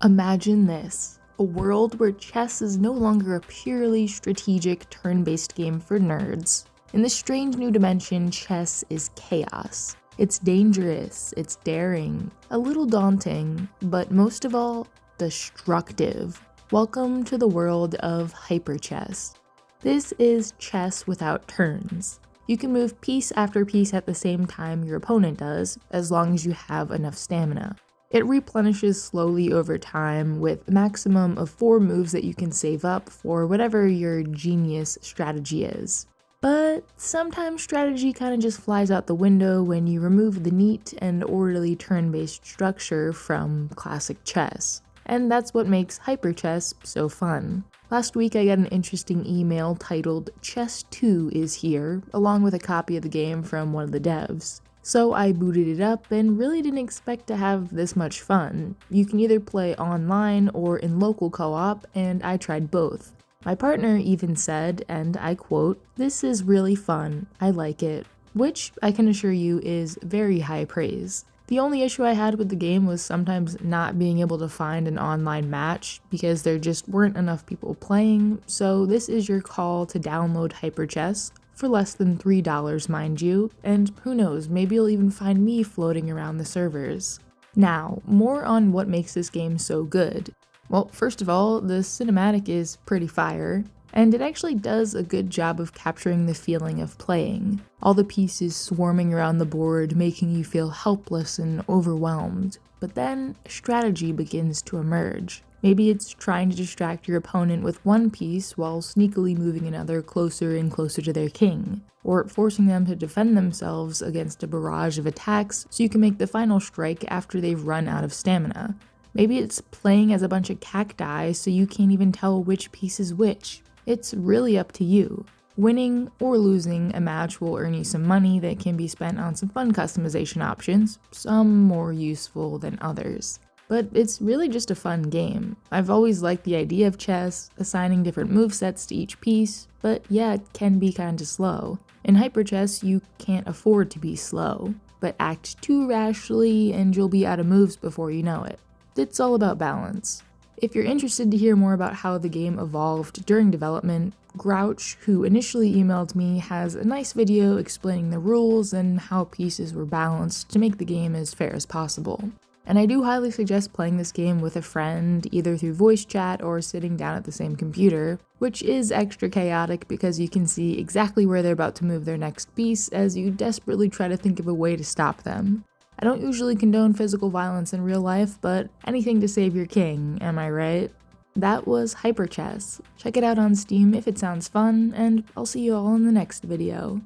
Imagine this, a world where chess is no longer a purely strategic turn-based game for nerds. In this strange new dimension, chess is chaos. It's dangerous, it's daring, a little daunting, but most of all, destructive. Welcome to the world of hyperchess. This is chess without turns. You can move piece after piece at the same time your opponent does, as long as you have enough stamina. It replenishes slowly over time with a maximum of 4 moves that you can save up for whatever your genius strategy is. But sometimes strategy kind of just flies out the window when you remove the neat and orderly turn-based structure from classic chess. And that's what makes hyperchess so fun. Last week I got an interesting email titled "Chess 2 is here," along with a copy of the game from one of the devs. So I booted it up and really didn't expect to have this much fun. You can either play online or in local co-op, and I tried both. My partner even said, and I quote, "This is really fun, I like it," which I can assure you is very high praise. The only issue I had with the game was sometimes not being able to find an online match because there just weren't enough people playing, so this is your call to download HyperChess, for less than $3 mind you, and who knows, maybe you'll even find me floating around the servers. Now, more on what makes this game so good. Well, first of all, the cinematic is pretty fire, and it actually does a good job of capturing the feeling of playing. All the pieces swarming around the board making you feel helpless and overwhelmed. But then, strategy begins to emerge. Maybe it's trying to distract your opponent with one piece while sneakily moving another closer and closer to their king, or forcing them to defend themselves against a barrage of attacks so you can make the final strike after they've run out of stamina. Maybe it's playing as a bunch of cacti so you can't even tell which piece is which. It's really up to you. Winning or losing a match will earn you some money that can be spent on some fun customization options, some more useful than others. But it's really just a fun game. I've always liked the idea of chess, assigning different movesets to each piece, but yeah, it can be kinda slow. In hyperchess, you can't afford to be slow, but act too rashly and you'll be out of moves before you know it. It's all about balance. If you're interested to hear more about how the game evolved during development, Grouch, who initially emailed me, has a nice video explaining the rules and how pieces were balanced to make the game as fair as possible. And I do highly suggest playing this game with a friend, either through voice chat or sitting down at the same computer, which is extra chaotic because you can see exactly where they're about to move their next piece as you desperately try to think of a way to stop them. I don't usually condone physical violence in real life, but anything to save your king, am I right? That was HyperChess. Check it out on Steam if it sounds fun, and I'll see you all in the next video.